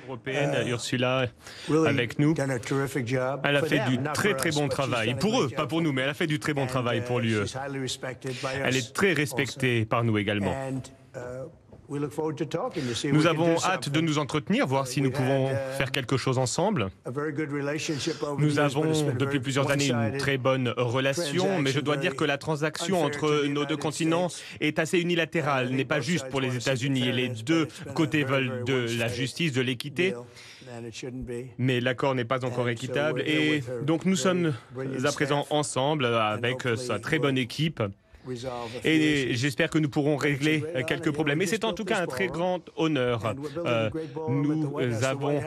Européenne, Ursula, avec nous. Elle a fait du très très bon travail. Pour eux, pas pour nous, mais elle a fait du très bon travail pour l'UE. Elle est très respectée par nous également. Nous avons hâte de nous entretenir, voir si nous pouvons faire quelque chose ensemble. Nous avons depuis plusieurs années une très bonne relation, mais je dois dire que la transaction entre nos deux continents est assez unilatérale, n'est pas juste pour les États-Unis. Et les deux côtés veulent de la justice, de l'équité, mais l'accord n'est pas encore équitable. Et donc nous sommes à présent ensemble avec sa très bonne équipe. Et j'espère que nous pourrons régler quelques problèmes. Et c'est en tout cas un très grand honneur. Nous avons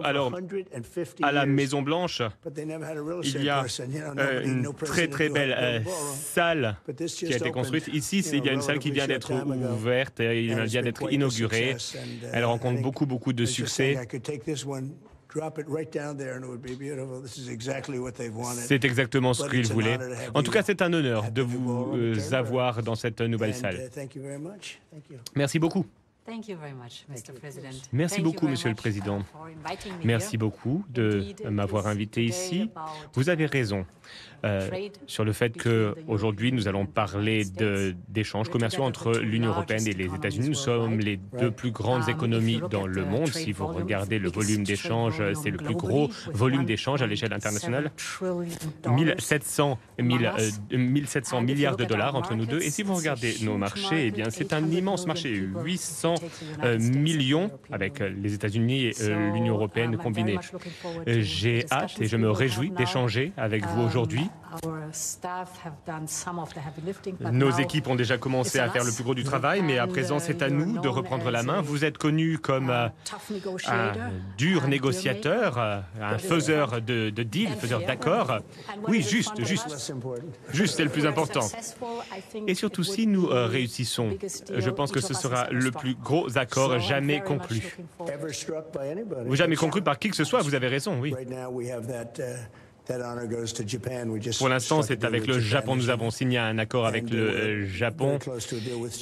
alors à la Maison Blanche, il y a une très très belle salle qui a été construite. Ici, il y a une salle qui vient d'être ouverte, il vient d'être inaugurée. Elle rencontre beaucoup de succès. C'est exactement ce qu'ils voulaient. En tout cas, c'est un honneur de vous avoir dans cette nouvelle salle. Merci beaucoup. Merci beaucoup, Monsieur le Président. Merci beaucoup de m'avoir invité ici. Vous avez raison sur le fait qu'aujourd'hui, nous allons parler d'échanges commerciaux entre l'Union européenne et les États-Unis. Nous sommes les deux plus grandes économies dans le monde. Si vous regardez le volume d'échanges, c'est le plus gros volume d'échanges à l'échelle internationale. 1700 milliards de dollars entre nous deux. Et si vous regardez nos marchés, eh bien, c'est un immense marché, 800 millions avec les États-Unis et l'Union européenne combinée. J'ai hâte et je me réjouis d'échanger avec vous aujourd'hui. Nos équipes ont déjà commencé à faire le plus gros du travail, mais à présent, c'est à nous de reprendre la main. Vous êtes connu comme un dur négociateur, un faiseur de deals, faiseur d'accords. Oui, juste, c'est le plus important. Et surtout, si nous réussissons, je pense que ce sera le plus gros accord jamais conclu. Jamais conclu par qui que ce soit, vous avez raison, oui. Pour l'instant, c'est avec le Japon. Nous avons signé un accord avec le Japon.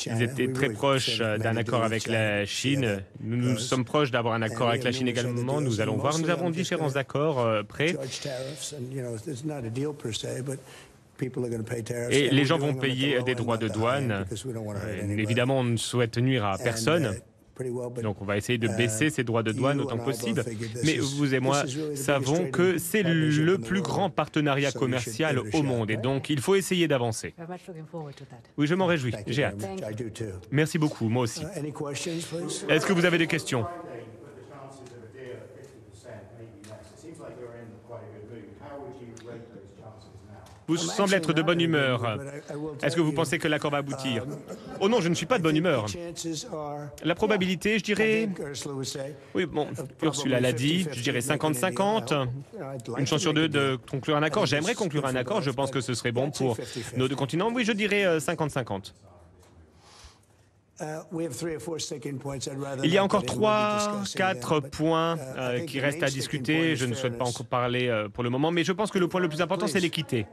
Ils étaient très proches d'un accord avec la Chine. Nous sommes proches d'avoir un accord avec la Chine également. Nous allons voir. Nous avons différents accords prêts. Et les gens vont payer des droits de douane. Évidemment, on ne souhaite nuire à personne. Donc on va essayer de baisser ces droits de douane autant que possible. Mais vous et moi savons que c'est le plus grand partenariat commercial au monde. Et donc il faut essayer d'avancer. Oui, je m'en réjouis. J'ai hâte. Merci beaucoup, moi aussi. Est-ce que vous avez des questions ? Vous semblez être de bonne humeur. Est-ce que vous pensez que l'accord va aboutir? Oh non, je ne suis pas de bonne humeur. La probabilité, je dirais... Oui, bon, Ursula l'a dit, je dirais 50-50. Une chance sur deux de conclure un accord. J'aimerais conclure un accord, je pense que ce serait bon pour nos deux continents. Oui, je dirais 50-50. Il y a encore 3-4 points qui restent à discuter. Je ne souhaite pas encore parler pour le moment, mais je pense que le point le plus important, c'est l'équité.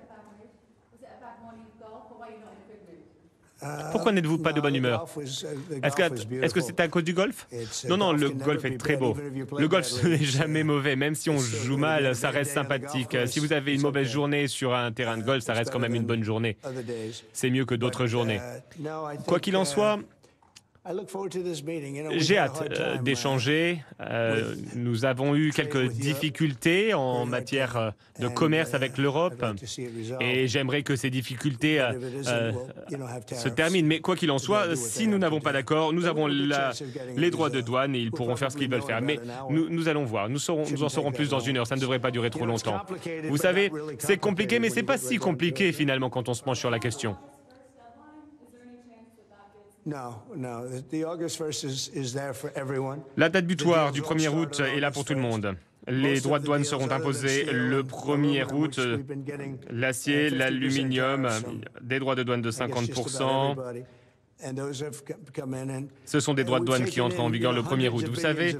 Pourquoi n'êtes-vous pas de bonne humeur? Est-ce que c'est à cause du golf? Non, le golf est très beau. Le golf, ce n'est jamais mauvais. Même si on joue mal, ça reste sympathique. Si vous avez une mauvaise journée sur un terrain de golf, ça reste quand même une bonne journée. C'est mieux que d'autres journées. Quoi qu'il en soit, j'ai hâte d'échanger. Nous avons eu quelques difficultés en matière de commerce avec l'Europe et j'aimerais que ces difficultés se terminent. Mais quoi qu'il en soit, si nous n'avons pas d'accord, nous avons les droits de douane et ils pourront faire ce qu'ils veulent faire. Mais nous allons voir. Nous en saurons plus dans une heure. Ça ne devrait pas durer trop longtemps. Vous savez, c'est compliqué, mais c'est pas si compliqué finalement quand on se penche sur la question. La date butoir du 1er août est là pour tout le monde. Les droits de douane seront imposés le 1er août. L'acier, l'aluminium, des droits de douane de 50%. Ce sont des droits de douane qui entrent en vigueur le 1er août. Vous savez,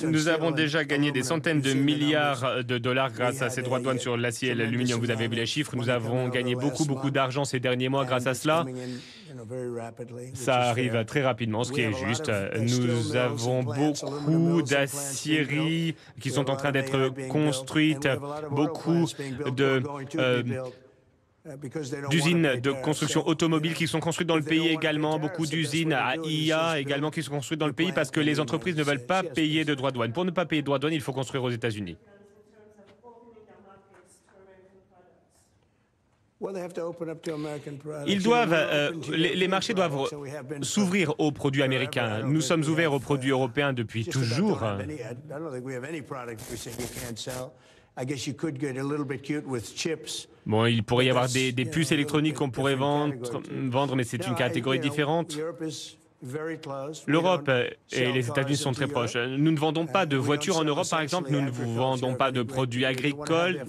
nous avons déjà gagné des centaines de milliards de dollars grâce à ces droits de douane sur l'acier et l'aluminium. Vous avez vu les chiffres. Nous avons gagné beaucoup d'argent ces derniers mois grâce à cela. Ça arrive très rapidement, ce qui est juste. Nous avons beaucoup d'aciéries qui sont en train d'être construites, beaucoup d'usines de construction automobile qui sont construites dans le pays également, beaucoup d'usines à IA également qui sont construites dans le pays parce que les entreprises ne veulent pas payer de droits de douane. Pour ne pas payer de droits de douane, il faut construire aux États-Unis. Ils doivent, les marchés doivent s'ouvrir aux produits américains. Nous sommes ouverts aux produits européens depuis toujours. Bon, il pourrait y avoir des puces électroniques qu'on pourrait vendre, mais c'est une catégorie différente. L'Europe et les États-Unis sont très proches. Nous ne vendons pas de voitures en Europe, par exemple. Nous ne vendons pas de produits agricoles.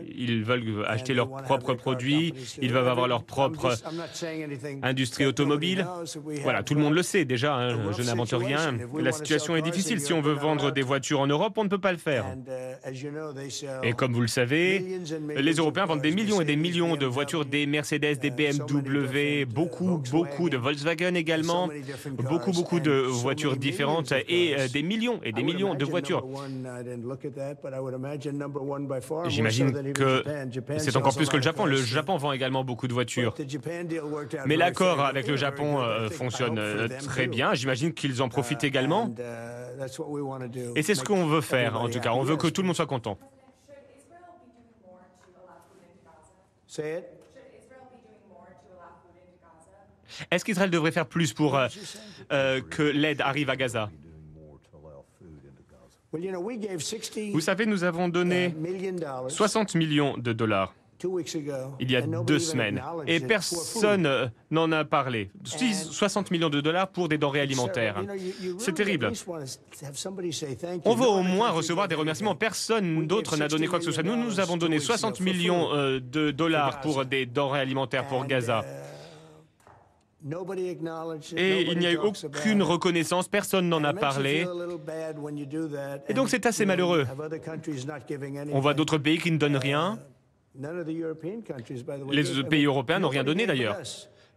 Ils veulent acheter leurs propres produits. Ils veulent avoir leur propre industrie automobile. Voilà, tout le monde le sait déjà. Hein, je n'invente rien. La situation est difficile. Si on veut vendre des voitures en Europe, on ne peut pas le faire. Et comme vous le savez, les Européens vendent des millions et des millions de voitures, des Mercedes, des BMW, beaucoup de Volkswagen également. Beaucoup de voitures différentes et des millions de voitures. J'imagine que c'est encore plus que le Japon. Le Japon vend également beaucoup de voitures. Mais l'accord avec le Japon fonctionne très bien. J'imagine qu'ils en profitent également. Et c'est ce qu'on veut faire, en tout cas. On veut que tout le monde soit content. Est-ce qu'Israël devrait faire plus pour que l'aide arrive à Gaza? Vous savez, nous avons donné 60 millions de dollars il y a 2 semaines et personne n'en a parlé. 60 millions de dollars pour des denrées alimentaires. C'est terrible. On veut au moins recevoir des remerciements. Personne d'autre n'a donné quoi que ce soit. Nous avons donné 60 millions de dollars pour des denrées alimentaires pour Gaza. Et il n'y a eu aucune reconnaissance, personne n'en a parlé. Et donc c'est assez malheureux. On voit d'autres pays qui ne donnent rien. Les pays européens n'ont rien donné d'ailleurs.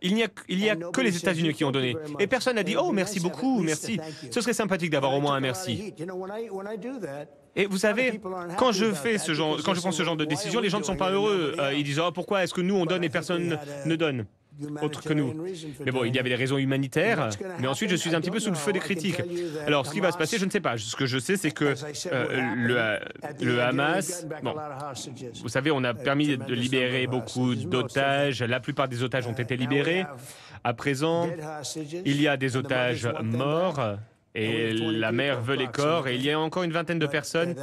Il n'y a que les États-Unis qui ont donné. Et personne n'a dit « Oh, merci beaucoup, merci ». Ce serait sympathique d'avoir au moins un merci. Et vous savez, quand je prends ce genre de décision, les gens ne sont pas heureux. Ils disent « Oh, pourquoi est-ce que nous on donne et personne ne donne ?» autre que nous. Mais bon, il y avait des raisons humanitaires, mais ensuite je suis un petit peu sous le feu des critiques. Alors, ce qui va se passer, je ne sais pas. Ce que je sais, c'est que le Hamas... Bon, vous savez, on a permis de libérer beaucoup d'otages. La plupart des otages ont été libérés. À présent, il y a des otages morts. Et la mère veut les corps, et il y a encore une vingtaine de personnes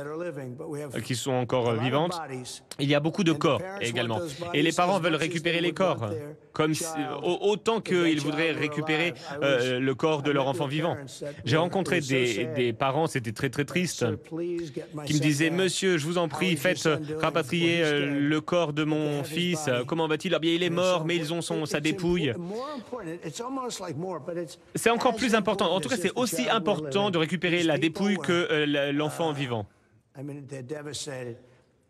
qui sont encore vivantes. Il y a beaucoup de corps également. Et les parents veulent récupérer les corps, comme autant qu'ils voudraient récupérer le corps de leur enfant vivant. J'ai rencontré des parents, c'était très triste, qui me disaient « Monsieur, je vous en prie, faites rapatrier le corps de mon fils. Comment va-t-il? Ah bien, il est mort, mais ils ont sa dépouille. » C'est encore plus important. En tout cas, c'est aussi important de récupérer la dépouille que l'enfant vivant.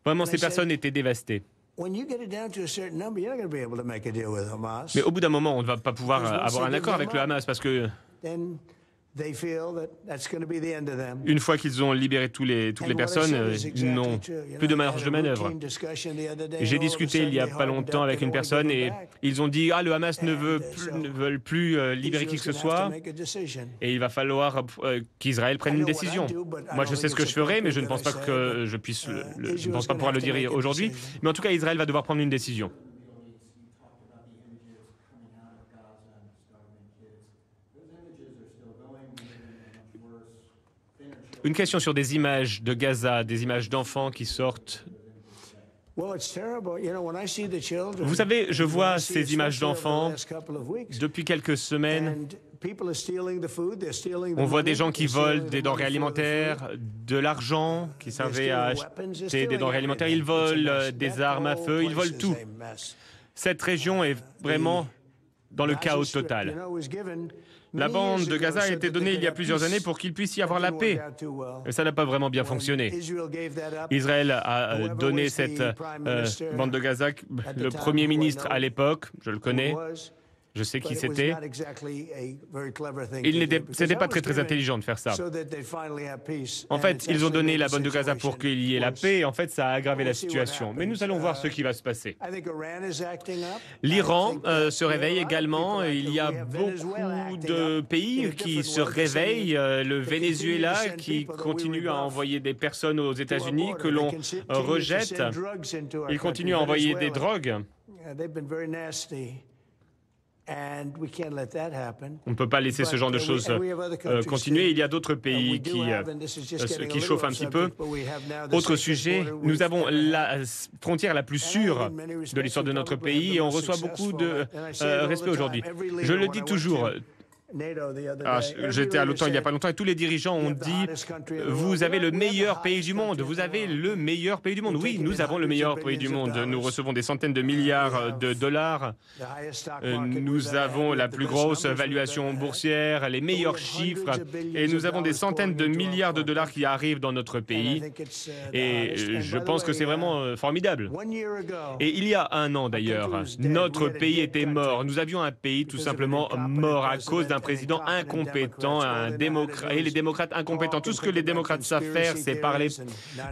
Vraiment, ces personnes étaient dévastées. Mais au bout d'un moment, on ne va pas pouvoir avoir un accord avec le Hamas parce que une fois qu'ils ont libéré toutes les personnes, ils n'ont plus de marge de manœuvre. J'ai discuté il n'y a pas longtemps avec une personne et ils ont dit « Ah, le Hamas ne veut plus libérer qui que ce soit et il va falloir qu'Israël prenne une décision. » Moi, je sais ce que je ferai, mais je ne pense pas que je puisse, je ne pense pas pouvoir le dire aujourd'hui. Mais en tout cas, Israël va devoir prendre une décision. Une question sur des images de Gaza, des images d'enfants qui sortent. Vous savez, je vois ces images d'enfants depuis quelques semaines. On voit des gens qui volent des denrées alimentaires, de l'argent qui servait à acheter des denrées alimentaires. Ils volent des armes à feu, ils volent tout. Cette région est vraiment dans le chaos total. La bande de Gaza a été donnée il y a plusieurs années pour qu'il puisse y avoir la paix. Mais ça n'a pas vraiment bien fonctionné. Israël a donné cette bande de Gaza. Le Premier ministre à l'époque, je le connais, Je sais qui c'était. C'était pas très intelligent de faire ça. En fait, ils ont donné la bande de Gaza pour qu'il y ait la paix, et en fait, ça a aggravé la situation. Mais nous allons voir ce qui va se passer. L'Iran se réveille également. Il y a beaucoup de pays qui se réveillent. Le Venezuela qui continue à envoyer des personnes aux États-Unis que l'on rejette. Il continue à envoyer des drogues. On ne peut pas laisser ce genre de choses continuer. Il y a d'autres pays qui chauffent un petit peu. Autre sujet, nous avons la frontière la plus sûre de l'histoire de notre pays et on reçoit beaucoup de respect aujourd'hui. Je le dis toujours. J'étais à l'OTAN il n'y a pas longtemps et tous les dirigeants ont dit « Vous avez le meilleur pays du monde, vous avez le meilleur pays du monde ». Oui, nous avons le meilleur pays du monde. Nous recevons des centaines de milliards de dollars. Nous avons la plus grosse valuation boursière, les meilleurs chiffres et nous avons des centaines de milliards de dollars qui arrivent dans notre pays. Et je pense que c'est vraiment formidable. Et il y a un an d'ailleurs, notre pays était mort. Nous avions un pays tout simplement mort à cause d'un président incompétent, et les démocrates incompétents. Tout ce que les démocrates savent faire, c'est parler,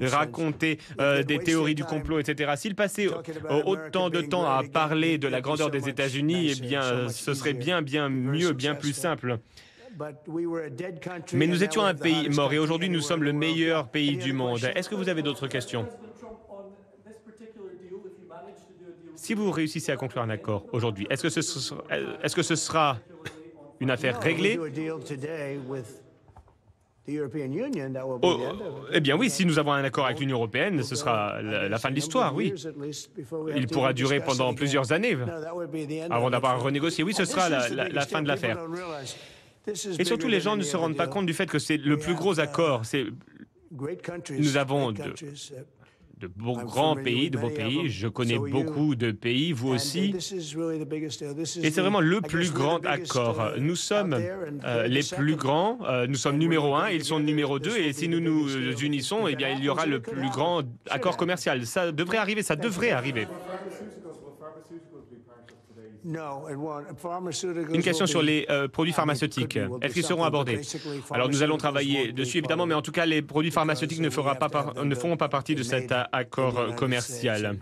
raconter des théories du complot, etc. S'ils passaient autant de temps à parler de la grandeur des États-Unis, eh bien, ce serait bien mieux, bien plus simple. Mais nous étions un pays mort et aujourd'hui, nous sommes le meilleur pays du monde. Est-ce que vous avez d'autres questions? Si vous réussissez à conclure un accord aujourd'hui, est-ce que ce sera une affaire réglée? Eh bien oui, si nous avons un accord avec l'Union européenne, ce sera la fin de l'histoire, oui. Il pourra durer pendant plusieurs années avant d'avoir renégocié. Oui, ce sera la fin de l'affaire. Et surtout, les gens ne se rendent pas compte du fait que c'est le plus gros accord. Nous avons de grands pays, de beaux pays. Je connais beaucoup de pays, vous aussi. Et c'est vraiment le plus grand accord. Nous sommes les plus grands, nous sommes numéro 1, ils sont numéro 2, et si nous nous unissons, eh bien, il y aura le plus grand accord commercial. Ça devrait arriver, ça devrait arriver. Une question sur les produits pharmaceutiques. Est-ce qu'ils seront abordés? Alors nous allons travailler dessus évidemment, mais en tout cas les produits pharmaceutiques ne feront pas partie de cet accord commercial.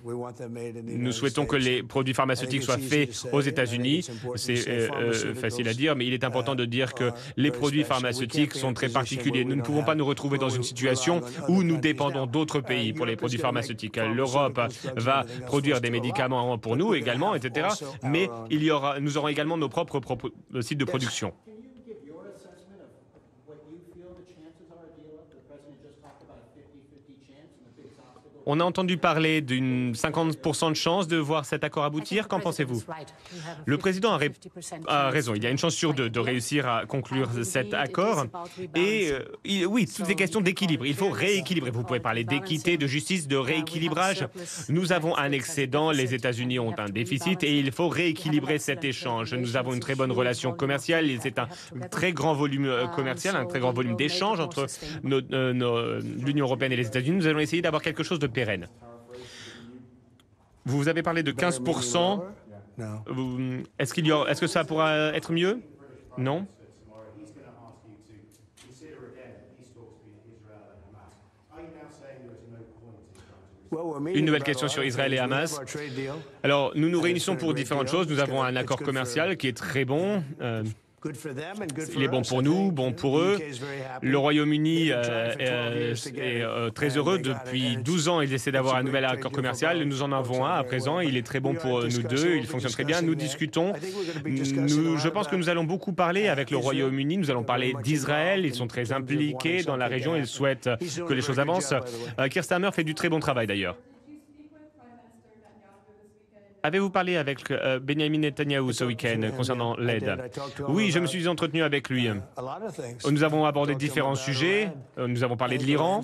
Nous souhaitons que les produits pharmaceutiques soient faits aux États-Unis. C'est facile à dire, mais il est important de dire que les produits pharmaceutiques sont très particuliers. Nous ne pouvons pas nous retrouver dans une situation où nous dépendons d'autres pays pour les produits pharmaceutiques. L'Europe va produire des médicaments pour nous également, etc. Mais nous aurons également nos propres sites de production. On a entendu parler d'une 50% de chance de voir cet accord aboutir. Qu'en pensez-vous? Le président a raison. Il y a une chance sur deux de réussir à conclure cet accord. Et oui, toutes ces questions d'équilibre. Il faut rééquilibrer. Vous pouvez parler d'équité, de justice, de rééquilibrage. Nous avons un excédent, les États-Unis ont un déficit et il faut rééquilibrer cet échange. Nous avons une très bonne relation commerciale. C'est un très grand volume commercial, un très grand volume d'échanges entre l'Union européenne et les États-Unis. Nous allons essayer d'avoir quelque chose de pérenne. Vous avez parlé de 15%. Est-ce que ça pourra être mieux? Non? Une nouvelle question sur Israël et Hamas. Alors, nous nous réunissons pour différentes choses. Nous avons un accord commercial qui est très bon. Il est bon pour nous, bon pour eux. Le Royaume-Uni est très heureux. Depuis 12 ans, ils essaient d'avoir un nouvel accord commercial. Nous en avons un à présent. Il est très bon pour nous deux. Il fonctionne très bien. Nous discutons. Je pense que nous allons beaucoup parler avec le Royaume-Uni. Nous allons parler d'Israël. Ils sont très impliqués dans la région. Ils souhaitent que les choses avancent. Keir Starmer fait du très bon travail d'ailleurs. Avez-vous parlé avec Benjamin Netanyahou ce week-end concernant l'aide? Oui, je me suis entretenu avec lui. Nous avons abordé différents sujets. Nous avons parlé de l'Iran.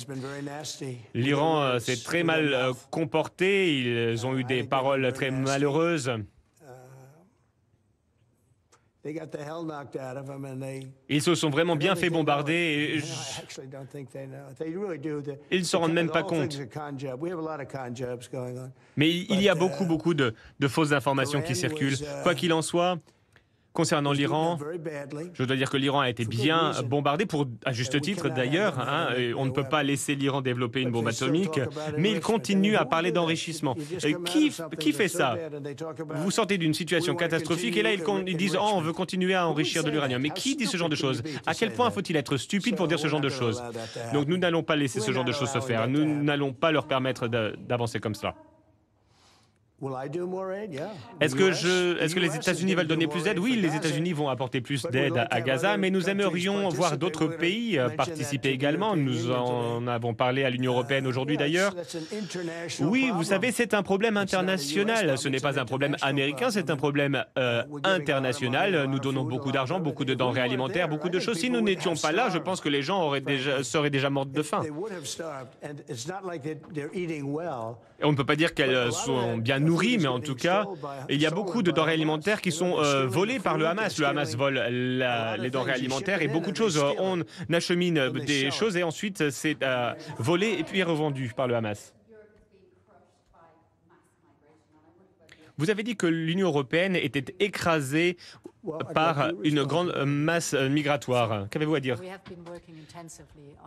L'Iran s'est très mal comporté. Ils ont eu des paroles très malheureuses. Ils se sont vraiment bien fait bombarder. Ils ne se rendent même pas compte. Mais il y a beaucoup de fausses informations qui circulent. Quoi qu'il en soit, Concernant l'Iran, je dois dire que l'Iran a été bien bombardé, à juste titre d'ailleurs. Et on ne peut pas laisser l'Iran développer une bombe atomique, mais il continue à parler d'enrichissement. Qui fait ça? Vous sortez d'une situation catastrophique et là ils disent « Oh, on veut continuer à enrichir de l'uranium ». Mais qui dit ce genre de choses? À quel point faut-il être stupide pour dire ce genre de choses? Donc nous n'allons pas laisser ce genre de choses se faire. Nous n'allons pas leur permettre d'avancer comme cela. Est-ce que les États-Unis veulent donner plus d'aide? Oui, les États-Unis vont apporter plus d'aide à Gaza, mais nous aimerions voir d'autres pays participer également. Nous en avons parlé à l'Union européenne aujourd'hui d'ailleurs. Oui, vous savez, c'est un problème international. Ce n'est pas un problème américain, c'est un problème international. Nous donnons beaucoup d'argent, beaucoup de denrées alimentaires, beaucoup de choses. Si nous n'étions pas là, je pense que les gens seraient déjà morts de faim. On ne peut pas dire qu'elles sont bien nourries, mais en tout cas, il y a beaucoup de denrées alimentaires qui sont volées par le Hamas. Le Hamas vole les denrées alimentaires et beaucoup de choses. On achemine des choses et ensuite c'est volé et puis revendu par le Hamas. Vous avez dit que l'Union européenne était écrasée par une grande masse migratoire. Qu'avez-vous à dire?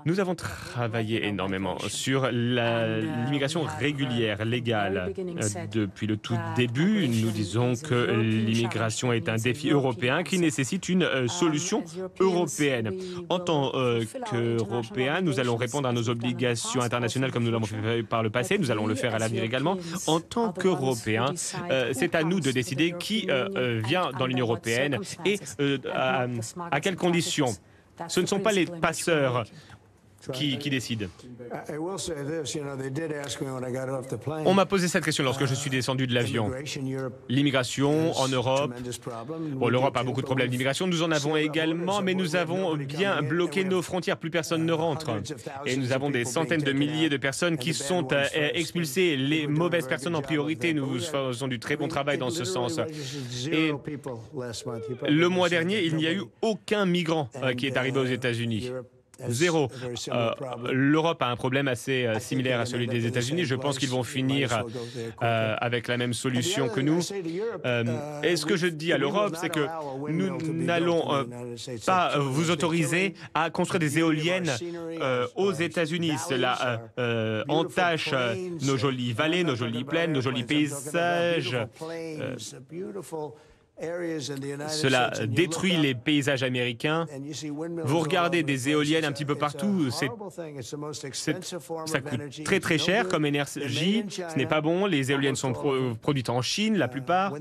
Nous avons travaillé énormément sur l'immigration régulière, légale. Depuis le tout début, nous disons que l'immigration est un défi européen qui nécessite une solution européenne. En tant qu'Européens, nous allons répondre à nos obligations internationales comme nous l'avons fait par le passé. Nous allons le faire à l'avenir également. En tant qu'Européens, c'est à nous de décider qui vient dans l'Union européenne et à quelles conditions. Ce ne sont pas les passeurs qui décident. On m'a posé cette question lorsque je suis descendu de l'avion. L'immigration en Europe. Bon, l'Europe a beaucoup de problèmes d'immigration. Nous en avons également, mais nous avons bien bloqué nos frontières. Plus personne ne rentre. Et nous avons des centaines de milliers de personnes qui sont expulsées. Les mauvaises personnes en priorité. Nous faisons du très bon travail dans ce sens. Et le mois dernier, il n'y a eu aucun migrant qui est arrivé aux États-Unis. Zéro. L'Europe a un problème assez similaire à celui des États-Unis. Je pense qu'ils vont finir avec la même solution que nous. Et ce que je dis à l'Europe, c'est que nous n'allons pas vous autoriser à construire des éoliennes aux États-Unis. Cela entache nos jolies vallées, nos jolies plaines, nos jolis paysages. Cela détruit les paysages américains. Vous regardez des éoliennes un petit peu partout, ça coûte très très cher comme énergie, ce n'est pas bon, les éoliennes sont produites en Chine, la plupart.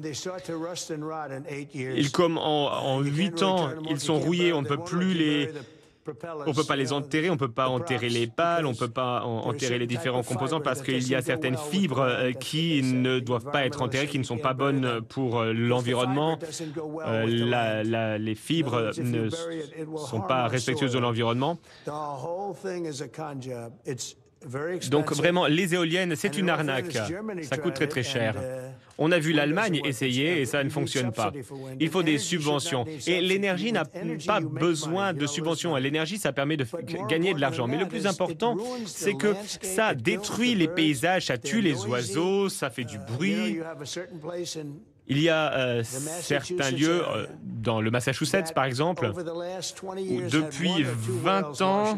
Comme en 8 ans, ils sont rouillés, on ne peut plus on ne peut pas les enterrer, on ne peut pas enterrer les pales, on ne peut pas enterrer les différents composants parce qu'il y a certaines fibres qui ne doivent pas être enterrées, qui ne sont pas bonnes pour l'environnement. Les fibres ne sont pas respectueuses de l'environnement. Donc vraiment, les éoliennes, c'est une arnaque. Ça coûte très très cher. On a vu l'Allemagne essayer et ça ne fonctionne pas. Il faut des subventions. Et l'énergie n'a pas besoin de subventions. L'énergie, ça permet de gagner de l'argent. Mais le plus important, c'est que ça détruit les paysages, ça tue les oiseaux, ça fait du bruit. Il y a certains lieux, dans le Massachusetts par exemple, où depuis 20 ans,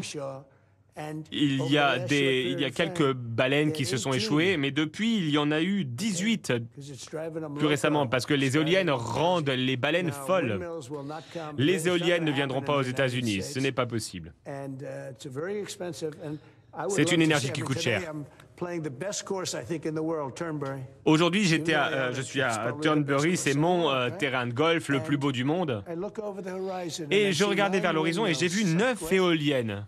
il y a quelques baleines qui se sont échouées, mais depuis, il y en a eu 18 plus récemment, parce que les éoliennes rendent les baleines folles. Les éoliennes ne viendront pas aux États-Unis, ce n'est pas possible. C'est une énergie qui coûte cher. Aujourd'hui, je suis à Turnberry, c'est mon terrain de golf le plus beau du monde. Et je regardais vers l'horizon et j'ai vu 9 éoliennes.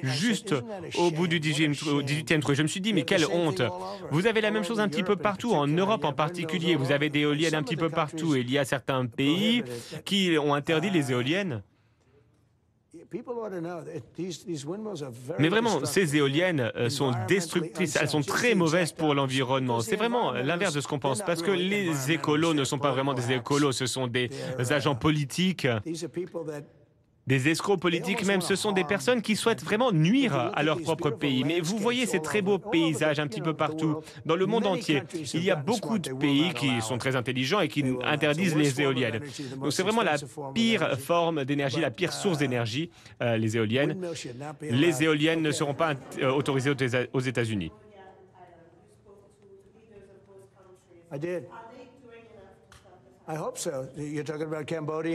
Juste au bout du 18e trou. Je me suis dit, mais quelle honte! Vous avez la même chose un petit peu partout, en Europe en particulier. Vous avez des éoliennes un petit peu partout. Il y a certains pays qui ont interdit les éoliennes. Mais vraiment, ces éoliennes sont destructrices, elles sont très mauvaises pour l'environnement. C'est vraiment l'inverse de ce qu'on pense, parce que les écolos ne sont pas vraiment des écolos, ce sont des agents politiques. Des escrocs politiques même, ce sont des personnes qui souhaitent vraiment nuire à leur propre pays. Mais vous voyez ces très beaux paysages un petit peu partout, dans le monde entier. Il y a beaucoup de pays qui sont très intelligents et qui interdisent les éoliennes. Donc c'est vraiment la pire forme d'énergie, la pire source d'énergie, les éoliennes. Les éoliennes ne seront pas autorisées aux États-Unis.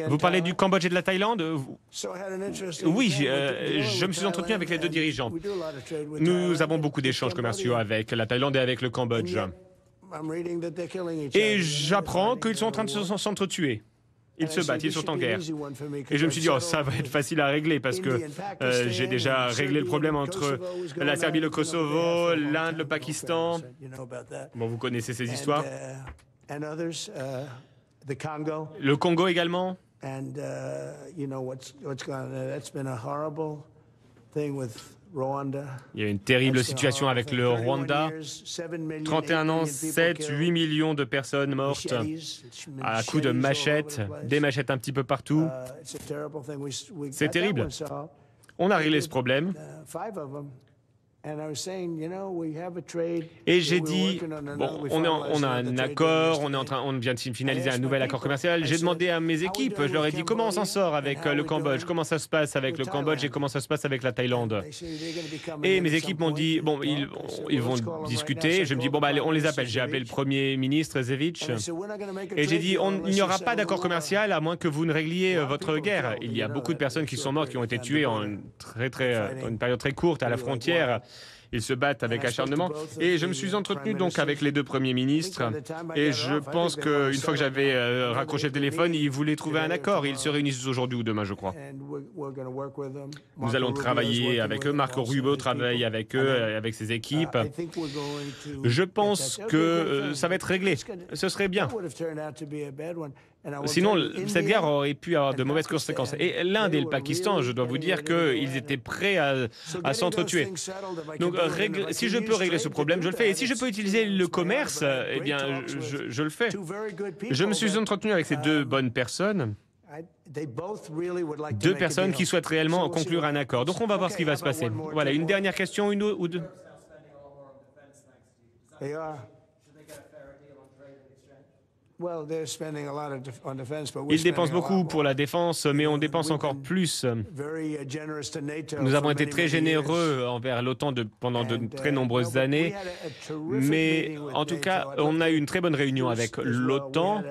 Vous parlez du Cambodge et de la Thaïlande? Oui, je me suis entretenu avec les deux dirigeants. Nous avons beaucoup d'échanges commerciaux avec la Thaïlande et avec le Cambodge. Et j'apprends qu'ils sont en train de s'entretuer. Ils se battent, ils sont en guerre. Et je me suis dit, oh, ça va être facile à régler parce que j'ai déjà réglé le problème entre la Serbie, le Kosovo, l'Inde, le Pakistan. Bon, vous connaissez ces histoires. Le Congo également. Il y a une terrible situation avec le Rwanda. 31 ans, 7, 8 millions de personnes mortes à coups de machettes, des machettes un petit peu partout. C'est terrible. On a réglé ce problème. Et j'ai dit, bon, on a un accord, on vient de finaliser un nouvel accord commercial. J'ai demandé à mes équipes, je leur ai dit comment on s'en sort avec le Cambodge, comment ça se passe avec le Cambodge et comment ça se passe avec la Thaïlande. Et mes équipes m'ont dit, bon, ils vont discuter. Je me dis, bon, bah, on les appelle. J'ai appelé le Premier ministre, Zevich, et j'ai dit, il n'y aura pas d'accord commercial à moins que vous ne régliez votre guerre. Il y a beaucoup de personnes qui sont mortes, qui ont été tuées en une période très courte à la frontière. Ils se battent avec acharnement. Et je me suis entretenu donc avec les deux premiers ministres. Et je pense qu'une fois que j'avais raccroché le téléphone, ils voulaient trouver un accord. Ils se réunissent aujourd'hui ou demain, je crois. Nous allons travailler avec eux. Marco Rubio travaille avec eux, avec ses équipes. Je pense que ça va être réglé. Ce serait bien. Sinon, cette guerre aurait pu avoir de mauvaises conséquences. Et l'Inde et le Pakistan, je dois vous dire qu'ils étaient prêts à s'entretuer. Donc, si je peux régler ce problème, je le fais. Et si je peux utiliser le commerce, eh bien, je le fais. Je me suis entretenu avec ces deux bonnes personnes. Deux personnes qui souhaitent réellement conclure un accord. Donc, on va voir ce qui va se passer. Voilà, une dernière question, une ou deux. Ils dépensent beaucoup pour la défense, mais on dépense encore plus. Nous avons été très généreux envers l'OTAN pendant de très nombreuses années, mais en tout cas, on a eu une très bonne réunion avec l'OTAN.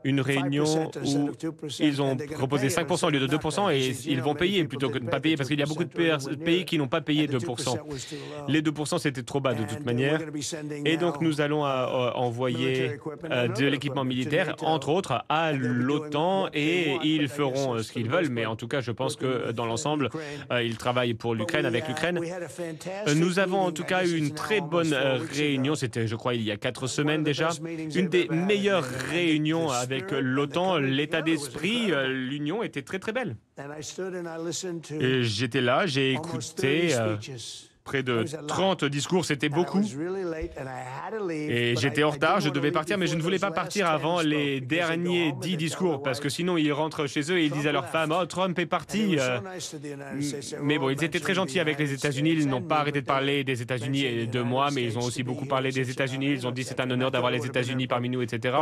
Une réunion où ils ont proposé 5% au lieu de 2% et ils vont payer plutôt que de ne pas payer parce qu'il y a beaucoup de pays qui n'ont pas payé 2%. Les 2% c'était trop bas de toute manière et donc nous allons envoyer de l'équipement militaire, entre autres, à l'OTAN et ils feront ce qu'ils veulent, mais en tout cas je pense que dans l'ensemble, ils travaillent pour l'Ukraine, avec l'Ukraine. Nous avons en tout cas eu une très bonne réunion, c'était je crois il y a 4 semaines déjà, une des meilleures réunion avec l'OTAN, l'état d'esprit, l'union était très très belle. Et j'étais là, j'ai écouté près de 30 discours, c'était beaucoup. Et j'étais en retard, je devais partir, mais je ne voulais pas partir avant les derniers 10 discours, parce que sinon ils rentrent chez eux et ils disent à leur femme « Oh, Trump est parti !» Mais bon, ils étaient très gentils avec les États-Unis, ils n'ont pas arrêté de parler des États-Unis et de moi, mais ils ont aussi beaucoup parlé des États-Unis, ils ont dit « C'est un honneur d'avoir les États-Unis parmi nous, etc. »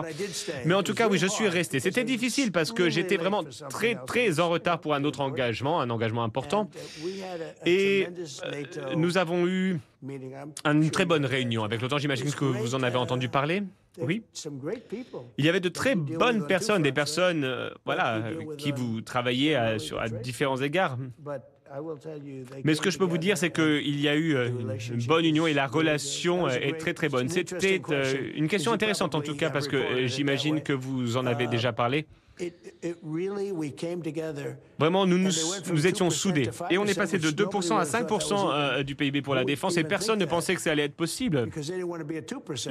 Mais en tout cas, oui, je suis resté. C'était difficile parce que j'étais vraiment très, très en retard pour un autre engagement, un engagement important. Et nous avons eu une très bonne réunion avec l'OTAN. J'imagine que vous en avez entendu parler. Oui. Il y avait de très bonnes personnes, des personnes voilà, qui vous travaillez à différents égards. Mais ce que je peux vous dire, c'est qu'il y a eu une bonne union et la relation est très très bonne. C'était une question intéressante en tout cas parce que j'imagine que vous en avez déjà parlé. Vraiment, nous étions soudés. Et on est passé de 2% à 5% du PIB pour la défense et personne ne pensait que ça allait être possible.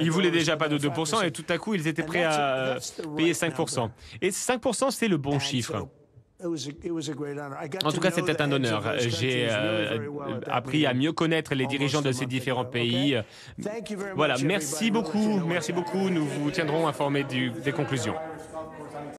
Ils voulaient déjà pas de 2% et tout à coup, ils étaient prêts à payer 5%. Et 5%, c'est le bon chiffre. En tout cas, c'était un honneur. J'ai appris à mieux connaître les dirigeants de ces différents pays. Voilà, merci beaucoup. Nous vous tiendrons informés des conclusions.